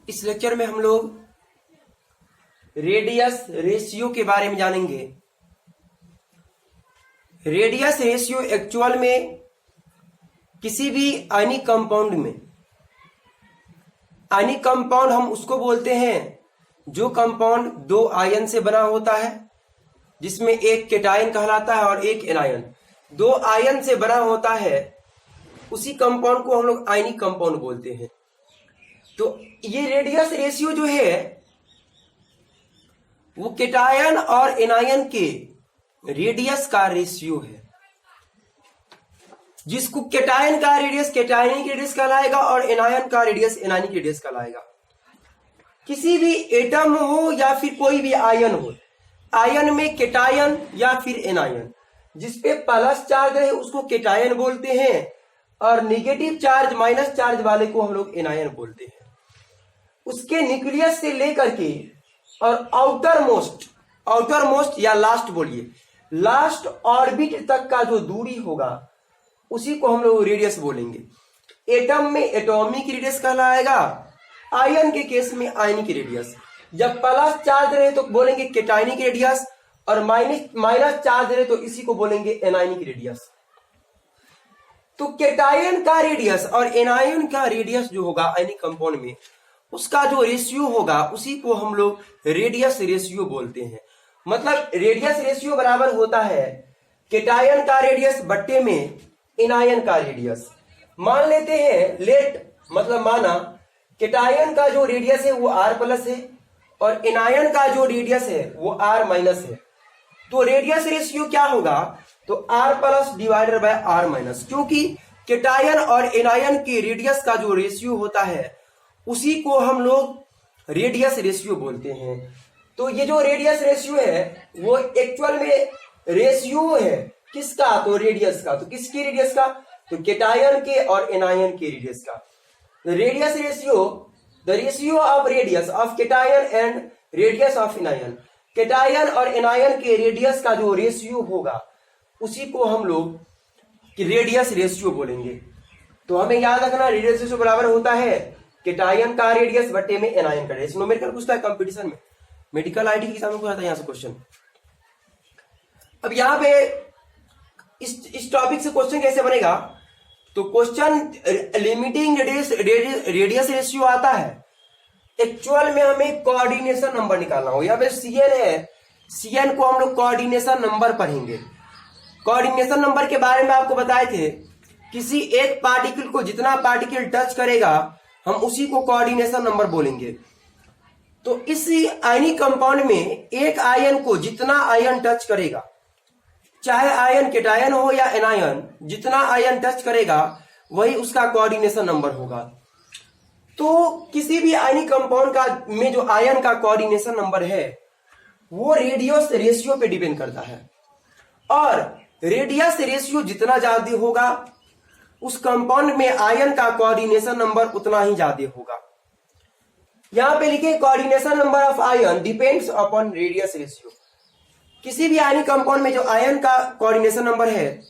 इस लेक्चर में हम लोग रेडियस रेशियो के बारे में जानेंगे। रेडियस रेशियो एक्चुअल में किसी भी आयनिक कंपाउंड में, आयनिक कंपाउंड हम उसको बोलते हैं जो कंपाउंड दो आयन से बना होता है, जिसमें एक केटायन कहलाता है और एक एनायन। दो आयन से बना होता है, उसी कंपाउंड को हम लोग आयनिक कंपाउंड बोलते हैं। तो ये रेडियस रेशियो जो है वो केटायन और एनायन के रेडियस का रेशियो है, जिसको केटायन का रेडियस केटायनिक रेडियस कहलाएगा और एनायन का रेडियस एनायनिक रेडियस कहलाएगा। किसी भी एटम हो या फिर कोई भी आयन हो, आयन में केटायन या फिर एनायन, जिसपे प्लस चार्ज है उसको केटायन बोलते हैं और निगेटिव चार्ज माइनस चार्ज वाले को हम लोग एनायन बोलते हैं। उसके न्यूक्लियस से लेकर के और आउटर मोस्ट या लास्ट बोलिए, लास्ट ऑर्बिट तक का जो दूरी होगा उसी को हम लोग रेडियस बोलेंगे। एटम में एटॉमिक रेडियस कहलाएगा, आयन के केस में आयनिक रेडियस। जब प्लस चार्ज रहे तो बोलेंगे केटायनिक रेडियस और माइनस चार्ज रहे तो इसी को बोलेंगे एनायनिक रेडियस। तो केटायन का रेडियस और एनायन का रेडियस जो होगा आयनिक कंपाउंड में, उसका जो रेशियो होगा उसी को हम लोग रेडियस रेशियो बोलते हैं। मतलब रेडियस रेशियो बराबर होता है केटायन का रेडियस बट्टे में एनायन का रेडियस। मान लेते हैं मतलब माना केटायन का जो रेडियस है वो r प्लस है और एनायन का जो रेडियस है वो r माइनस है। तो रेडियस रेशियो क्या होगा? तो r plus divided by r minus, क्योंकि केटायन और एनायन के रेडियस का जो रेशियो होता है उसी को हम लोग रेडियस रेशियो बोलते हैं। तो ये जो रेडियस रेशियो है वो एक्चुअल में रेशियो है किसका? तो रेडियस का। तो किसकी रेडियस का? तो केटायन के और एनायन के रेडियस का। Radius ratio, the ratio of radius of cation and radius of anion. Cation और एनायन के रेडियस का जो रेशियो होगा उसी को हम लोग रेडियस रेशियो बोलेंगे। तो हमें याद रखना रेडियस रेशियो बराबर होता है केटायन का रेडियस बटे में एनायन का रेडियस। न्यूमेरिकल पूछता है कंपटीशन में, मेडिकल आईटी के एग्जाम में पूछा था यहाँ से क्वेश्चन। अब यहाँ पे इस टॉपिक से क्वेश्चन कैसे बनेगा? तो क्वेश्चन लिमिटिंग रेडियस रेशियो आता है। एक्चुअल में हमें कोऑर्डिनेशन नंबर निकालना हो। यहाँ पे Cn है, Cn को हम लोग कोऑर्डिनेशन नंबर पढ़ेंगे। कोऑर्डिनेशन नंबर के बारे में आपको बताए थे, किसी एक पार्टिकल को जितना पार्टिकल टच करेगा हम उसी को कोऑर्डिनेशन नंबर बोलेंगे। तो इसी आयनिक कंपाउंड में एक आयन को जितना आयन टच करेगा, चाहे आयन केटायन हो या एनायन, जितना आयन टच करेगा वही उसका कोऑर्डिनेशन नंबर होगा। तो किसी भी आयनिक कंपाउंड का में जो आयन का कोऑर्डिनेशन नंबर है वो रेडियस रेशियो पे डिपेंड करता है, और रेडियस रेशियो जितना ज्यादा होगा उस कंपाउंड में आयन का कोऑर्डिनेशन नंबर उतना ही ज्यादा होगा। यहां पे लिखे coordination number of ion depends upon radius ratio. किसी भी आयनिक कंपाउंड में जो आयन का कोऑर्डिनेशन नंबर है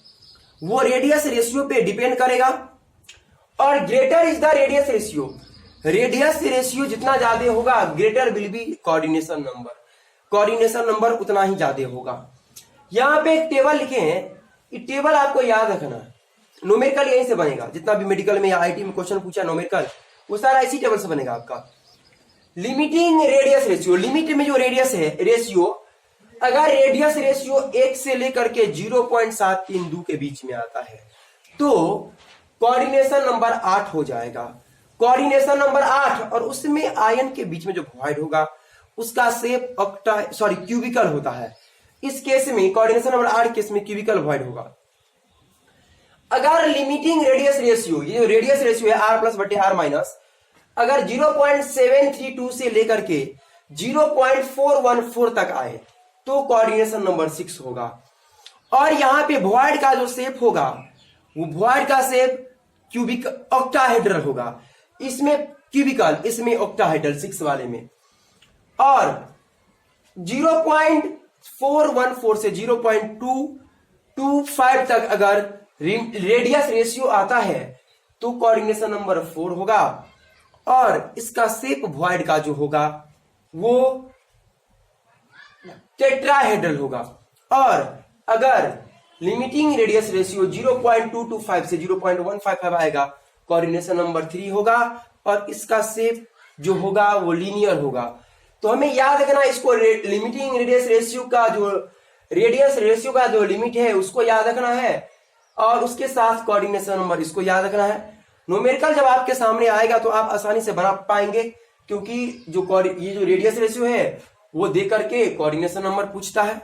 वो रेडियस रेशियो पे डिपेंड करेगा, और greater is the radius ratio. Radius ratio जितना ज्यादा होगा greater will be coordination number, coordination number उतना ही ज्यादा होगा। यहां पे एक टेबल लिखे हैं, ये टेबल आपको याद रखना है। न्यूमेरिकल यहीं से बनेगा, जितना भी मेडिकल में या आईटी में क्वेश्चन पूछा न्यूमेरिकल वो सारा इसी टेबल से बनेगा आपका। लिमिटिंग रेडियस रेशियो, लिमिट में जो रेडियस है रेशियो, अगर रेडियस रेशियो 1 से लेकर के 0.732 के बीच में आता है तो कोऑर्डिनेशन नंबर 8 हो जाएगा। कोऑर्डिनेशन नंबर 8 और उसमें आयन के बीच में जो वॉइड होगा उसका शेप क्यूबिकल होता है। इस केस में कोऑर्डिनेशन नंबर 8 केस में क्यूबिकल वॉइड होगा। अगर लिमिटिंग रेडियस रेशियो, ये जो रेडियस रेशियो है r प्लस बटे r माइनस, अगर 0.732 से लेकर के 0.414 तक आए तो कोऑर्डिनेशन नंबर 6 होगा। और यहां पे वॉइड का जो शेप होगा वो वॉइड का शेप क्यूबिक ऑक्टाहेड्रल होगा। इसमें क्यूबिकल, इसमें ऑक्टाहेड्रल 6 वाले में। और 0.414 से 0.225 तक अगर रेडियस रेशियो आता है तो कोऑर्डिनेशन नंबर 4 होगा। और इसका शेप वॉइड का जो होगा वो टेट्राहेड्रल होगा। और अगर लिमिटिंग रेडियस रेशियो 0.225 से 0.155 आएगा, कोऑर्डिनेशन नंबर 3 होगा और इसका शेप जो होगा वो लीनियर होगा। तो हमें याद रखना इसको लिमिटिंग रेडियस रेशियो का जो लिमिट है उसको याद रखना है और उसके साथ कोऑर्डिनेशन नंबर इसको याद रखना है। न्यूमेरिकल जब आपके सामने आएगा तो आप आसानी से बना पाएंगे, क्योंकि ये जो रेडियस रेशियो है वो दे करके कोऑर्डिनेशन नंबर पूछता है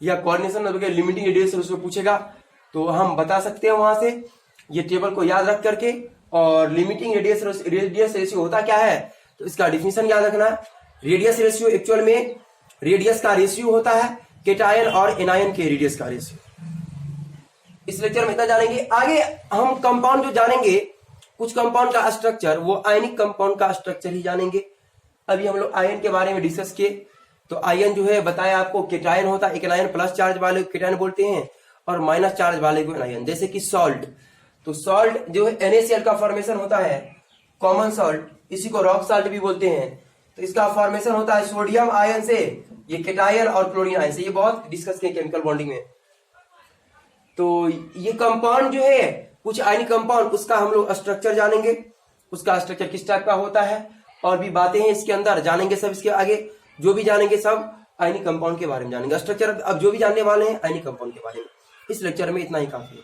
या coordination number limiting radius ratio पूछेगा तो हम बता सकते हैं वहां से ये टेबल को याद रख करके। और लिमिटिंग रेडियस रेशियो होता क्या है तो इसका डिफिनेशन याद रखना। रेडियस रेशियो एक्चुअल में रेडियस का रेशियो होता है केटायन और एनायन के रेडियस का रेशियो। इस लेक्चर में इतना जानेंगे। आगे हम कंपाउंड जो जानेंगे, कुछ कंपाउंड का स्ट्रक्चर, वो आयनिक कंपाउंड का स्ट्रक्चर ही जानेंगे। अभी हम लोग आयन के बारे में डिस्कस किए तो आयन जो है बताया आपको केटायन होता है, एक आयन प्लस चार्ज वाले को केटायन बोलते हैं और माइनस चार्ज वाले को एनायन। जैसे कि सॉल्ट, तो सॉल्ट जो है NaCl का फॉर्मेशन होता है, कॉमन सॉल्ट, इसी को रॉक सॉल्ट भी बोलते हैं। तो इसका फॉर्मेशन होता है सोडियम आयन से, ये केटायन और क्लोरीन आयन से। ये बहुत डिस्कस किए केमिकल बॉन्डिंग में। तो ये कंपाउंड जो है कुछ आयनिक कंपाउंड, उसका हम लोग स्ट्रक्चर जानेंगे, उसका स्ट्रक्चर किस टाइप का होता है और भी बातें हैं इसके अंदर जानेंगे। सब इसके आगे जो भी जानेंगे सब आयनिक कंपाउंड के बारे में जानेंगे। स्ट्रक्चर अब जो भी जानने वाले हैं आयनिक कंपाउंड के बारे में। इस लेक्चर में इतना ही काफी है।